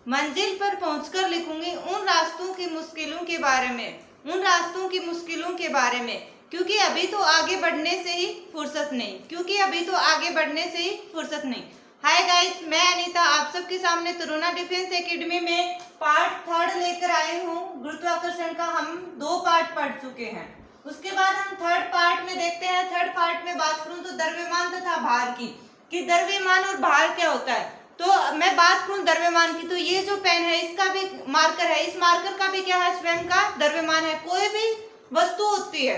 मंजिल पर पहुंचकर लिखूंगी उन रास्तों की मुश्किलों के बारे में, उन रास्तों की मुश्किलों के बारे में, क्योंकि अभी तो आगे बढ़ने से ही फुर्सत नहीं, क्योंकि अभी तो आगे बढ़ने से ही फुर्सत नहीं। हाय गाइस, मैं अनीता आप सबके सामने तरुणा डिफेंस एकेडमी में पार्ट 3 लेकर आई हूँ। गुरुत्वाकर्षण का हम 2 पार्ट पढ़ चुके हैं। उसके बाद हम 3rd पार्ट में देखते हैं। 3rd पार्ट में बात करूं तो द्रव्यमान तथा भार की, कि द्रव्यमान और भार क्या होता है। तो मैं बात करूं द्रव्यमान की, तो ये जो पेन है इसका भी मार्कर है, इस मार्कर का भी क्या है, स्वयं का द्रव्यमान है। कोई भी वस्तु होती है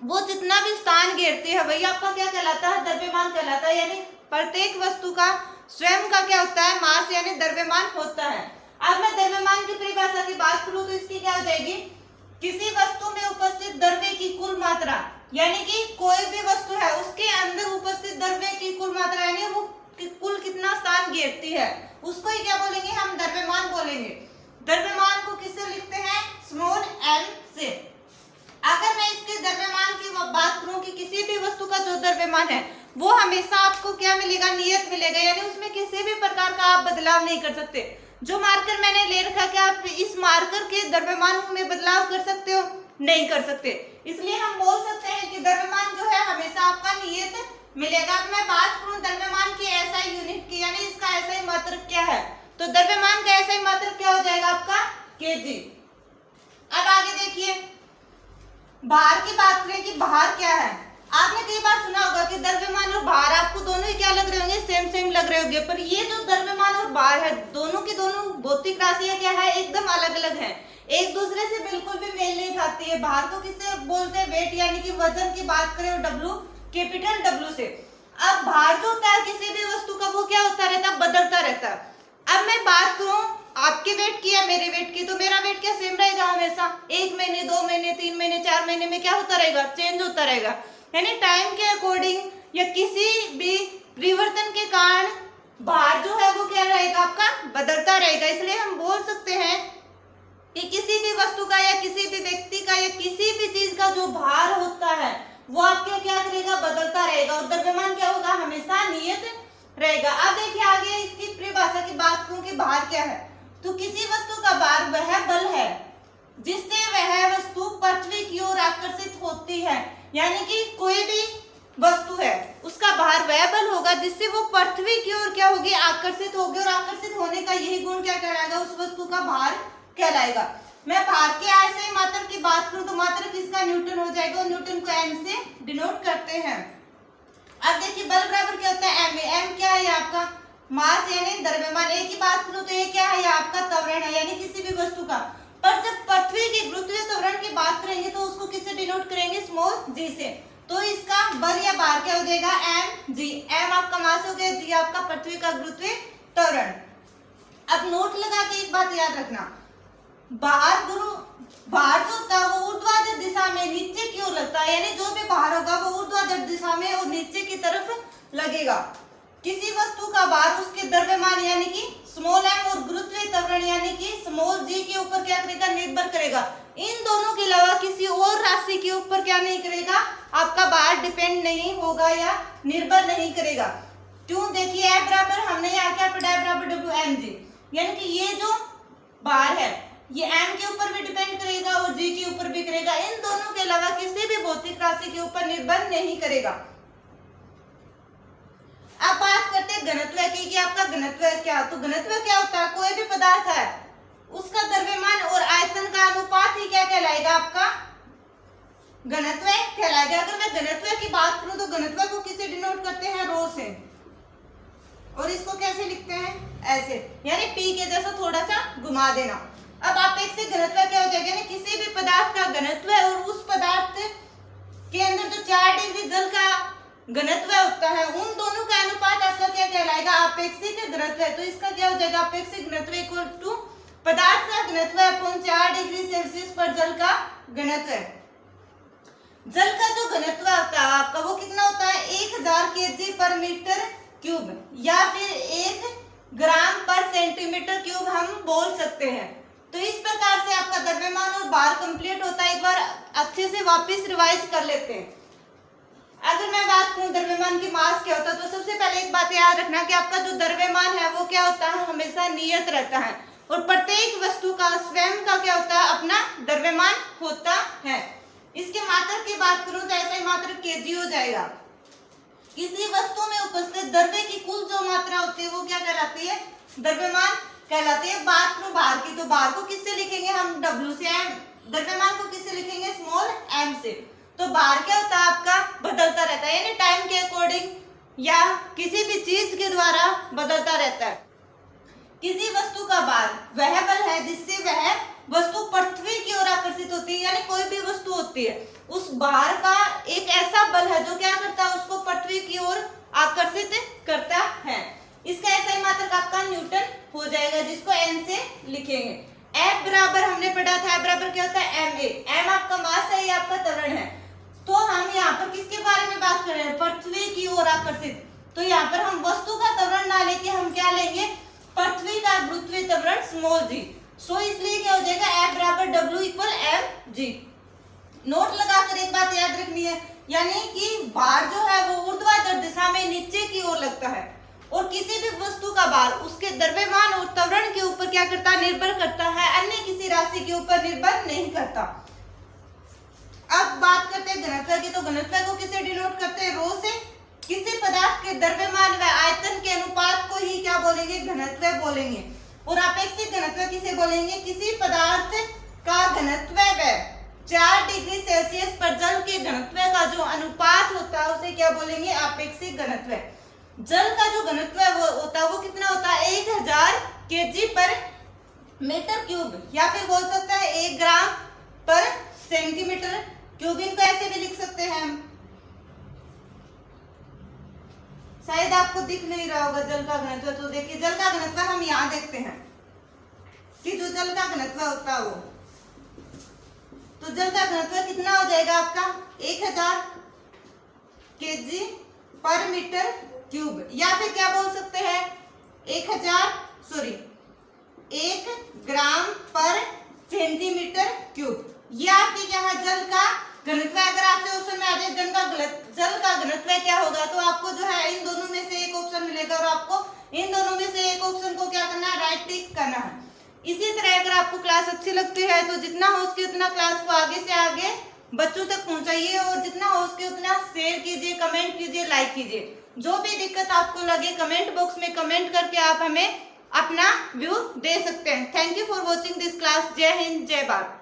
वो जितना भी स्थान घेरती है वही आपका क्या कहलाता है, द्रव्यमान कहलाता है। यानी प्रत्येक वस्तु का स्वयं का क्या होता है, मास यानी द्रव्यमान होता है। अब मैं द्रव्यमान की परिभाषा की बात करूं तो इसकी क्या हो जाएगी, किसी वस्तु में उपस्थित द्रव्य की कुल मात्रा, यानी कि कोई भी वस्तु है उसके अंदर उपस्थित द्रव्य की कुल मात्रा, यानी वो कुल कितना स्थान घेरती है, उसको ही क्या बोलेंगे, हम द्रव्यमान बोलेंगे। द्रव्यमान को किससे लिखते हैं, स्मॉल m से। अगर मैं इसके द्रव्यमान की बात करूं कि किसी भी वस्तु का जो द्रव्यमान है वो हमेशा आपको क्या मिलेगा, नियत मिलेगा, यानी उसमें किसी भी प्रकार का आप बदलाव नहीं कर सकते। जो मार्कर मैंने ले रखा, क्या आप इस मार्कर के द्रव्यमान में बदलाव कर सकते हो, नहीं कर सकते। इसलिए हम बोल सकते हैं कि द्रव्यमान जो है हमेशा आपका नियत मिलेगा। अब मैं बात करूं द्रव्यमान की ऐसा यूनिट की, यानी इसका ऐसा ही मात्रक क्या है, तो द्रव्यमान का ऐसा ही मात्रक क्या हो जाएगा आपका, केजी। अब आगे देखिए, भार की बात करें कि भार क्या है। आपने कई बार सुना होगा कि द्रव्यमान और भार आपको दोनों ही क्या लग रहे होंगे, सेम सेम लग रहे होंगे, पर ये जो द्रव्यमान और भार है दोनों की दोनों भौतिक राशियां क्या है, एकदम अलग अलग है, एक दूसरे से बिल्कुल भी मेल नहीं खाती है। भार को किससे बोलते हैं, वेट यानी कि वजन की बात करें, डब्ल्यू कैपिटल डब्ल्यू से। अब भार जो होता है किसी भी वस्तु का वो क्या होता रहता है, बदलता रहता है। अब मैं बात करूं आपके वेट की या मेरे वेट की, तो मेरा वेट क्या सेम रहेगा हमेशा, 1 महीने 2 महीने 3 महीने 4 महीने में क्या होता रहेगा, चेंज होता रहेगा। यानी टाइम के अकॉर्डिंग या किसी भी परिवर्तन के कारण भार जो है वो क्या रहेगा, आपका बदलता रहेगा। इसलिए हम बोल सकते हैं कि किसी भी वस्तु का या किसी भी व्यक्ति का या किसी भी चीज का जो भार होता है वो आपके क्या करेगा, बदलता रहेगा, और द्रव्यमान क्या होगा, हमेशा नियत रहेगा। अब देखिए आगे इसकी परिभाषा की बात करूं कि भार क्या है, तो किसी वस्तु का भार वह बल है जिससे वह वस्तु पृथ्वी की ओर आकर्षित होती है। यानी कि कोई भी वस्तु है उसका भार वह बल होगा जिससे वो पृथ्वी की ओर क्या होगी, आकर्षित होगी, और आकर्षित होने का यही गुण क्या कहलाएगा, उस वस्तु का भार कहलाएगा। मैं भार के ऐसे ही मात्रक की बात करूं तो मात्रक किसका, न्यूटन हो जाएगा, और न्यूटन को एम से डिनोट करते हैं। अब देखिए बल बराबर क्या होता है, एम। एम क्या है, आपका मास यानी द्रव्यमान। ए की बात करूं तो ये क्या है, आपका त्वरण है, यानी किसी भी वस्तु का। पर जब पृथ्वी के गुरुत्वीय त्वरण की बात करेंगे तो उसको किससे डिनोट करेंगे, स्मॉल जी से। तो इसका बल या भार क्या हो जाएगा, एम जी। एम आपका मास हो गया, जी आपका पृथ्वी का गुरुत्वीय त्वरण। अब नोट लगा के एक बात याद रखना, भार जो होता है वो ऊर्ध्वाधर दिशा में नीचे की ओर लगता है, यानी जो भी भार होगा वो ऊर्ध्वाधर दिशा में और नीचे की तरफ लगेगा। किसी वस्तु का भार उसके द्रव्यमान यानी कि स्मॉल एम और गुरुत्वीय त्वरण यानी कि स्मॉल जी के ऊपर क्या करेगा, निर्भर करेगा। इन दोनों के अलावा किसी और राशि के ऊपर क्या नहीं करेगा, आपका भार डिपेंड नहीं होगा या निर्भर नहीं करेगा। क्यों, देखिए F बराबर हमने यहाँ क्या पढ़ा है, बराबर डब्ल्यू एम जी, यानी कि ये जो भार है ये m के ऊपर भी डिपेंड करेगा और g के ऊपर भी करेगा। इन दोनों के अलावा किसी भी भौतिक राशि के ऊपर निर्भर नहीं करेगा। अब बात करते हैं घनत्व की, कि आपका घनत्व क्या, तो घनत्व क्या होता है, कोई भी पदार्थ है उसका द्रव्यमान और आयतन का अनुपात ही क्या कहलाएगा, आपका घनत्व कहलाएगा। अगर मैं घनत्व की बात करूं तो घनत्व को किससे डिनोट करते हैं, रो से, और इसको कैसे लिखते हैं, ऐसे, यानी p के जैसा थोड़ा सा घुमा देना। अब अपेक्षित घनत्व क्या हो जाएगा, किसी भी पदार्थ का घनत्व और उस पदार्थ के अंदर जो 4 डिग्री जल का घनत्व होता है उन दोनों का अनुपात आपका क्या कहलाएगा, अपेक्षित घनत्व। तो इसका क्या हो जाएगा, अपेक्षित घनत्व इक्वल टू पदार्थ का घनत्व अपॉन 4 डिग्री सेल्सियस पर जल का घनत्व। जल का जो घनत्व होता है आपका वो कितना होता है, 1000 केजी पर मीटर क्यूब या फिर 1 ग्राम पर सेंटीमीटर क्यूब हम बोल सकते हैं। तो इस प्रकार से आपका द्रव्यमान और भार कंप्लीट होता है। एक बार अच्छे से वापस रिवाइज कर लेते हैं। अगर मैं बात करूं द्रव्यमान की मास क्या होता है, तो सबसे पहले एक बात याद रखना कि आपका जो द्रव्यमान है वो क्या होता है, हमेशा नियत रहता है, और प्रत्येक वस्तु का स्वयं का क्या होता है, अपना द्रव्यमान होता है। इसके मात्रक की बात करूं तो ऐसे मात्रक केजी हो जाएगा। किसी वस्तु में उपस्थित द्रव्य की कुल जो मात्रा होती है वो क्या कहलाती है, द्रव्यमान कहलाती है। बात करूं भार की, तो भार को किससे लिखेंगे हम, W से। द्रव्यमान को किससे लिखेंगे, स्मॉल m से। तो भार क्या होता है आपका, बदलता रहता है, यानी टाइम के अकॉर्डिंग या किसी भी चीज के द्वारा बदलता रहता है। किसी वस्तु का भार वह बल है जिससे वह वस्तु पृथ्वी की ओर आकर्षित होती है, यानी कोई भी वस्तु होती है उस भार का एक ऐसा बल है जो क्या करता है, उसको पृथ्वी की ओर आकर्षित करता है। इसका ऐसा ही मात्रक आपका न्यूटन हो जाएगा, जिसको n से लिखेंगे। F बराबर हमने पढ़ा था, F बराबर क्या होता है, ma। m आपका मास है, ये आपका त्वरण है। तो हम यहाँ पर किसके बारे में बात कर रहे हैं, पृथ्वी की ओर आकर्षित। तो यहाँ पर हम वस्तु का त्वरण ना लेके हम क्या लेंगे, पृथ्वी का गुरुत्वीय त्वरण स्मॉल g। सो इसलिए क्या हो जाएगा, F बराबर W इक्वल mg। नोट लगाकर एक बात याद रखनी है, यानी कि भार जो है वो ऊर्ध्वाधर दिशा में नीचे की ओर लगता है, और किसी भी वस्तु का भार उसके द्रव्यमान और त्वरण के ऊपर क्या करता है, निर्भर करता है, अन्य किसी राशि के ऊपर निर्भर नहीं करता। अब बात करते हैं घनत्व की, तो घनत्व को किससे डिनोट करते हैं, रो से। किसी पदार्थ के द्रव्यमान व आयतन के अनुपात को ही क्या बोलेंगे, घनत्व बोलेंगे। और अपेक्षित घनत्व किसे बोलेंगे, किसी पदार्थ का घनत्व व 4 डिग्री सेल्सियस पर जल के घनत्व का जो अनुपात होता है उसे क्या बोलेंगे, अपेक्षित घनत्व। जल का जो घनत्व होता है वो कितना होता है, 1000 kg पर मीटर क्यूब, या फिर बोल सकते हैं 1 ग्राम पर सेंटीमीटर क्यूब। इनको ऐसे भी लिख सकते हैं हम। शायद आपको दिख नहीं रहा होगा जल का घनत्व, तो देखिए जल का घनत्व हम यहाँ देखते हैं कि जो जल का घनत्व होता है वो, तो जल का घनत्व कितना हो जाएगा आपका, 1000 kg पर मीटर क्यूब, या फिर क्या बोल सकते हैं 1 ग्राम पर सेंटीमीटर क्यूब। ये आपके क्या है, जल का घनत्व। अगर आपसे ऑप्शन में आ जाए जल का घनत्व क्या होगा, तो आपको जो है इन दोनों में से एक ऑप्शन मिलेगा, और आपको इन दोनों में से एक ऑप्शन को क्या करना है, राइट टिक करना है। इसी तरह अगर आपको क्लास अच्छी लगती है तो जितना हो सके उतना क्लास को आगे से आगे बच्चों तक पहुंचाइए, और जितना हो सके उतना शेयर कीजिए, कमेंट कीजिए, लाइक कीजिए। जो भी दिक्कत आपको लगे कमेंट बॉक्स में कमेंट करके आप हमें अपना व्यू दे सकते हैं। Thank you for watching this class. जय हिंद, जय भारत।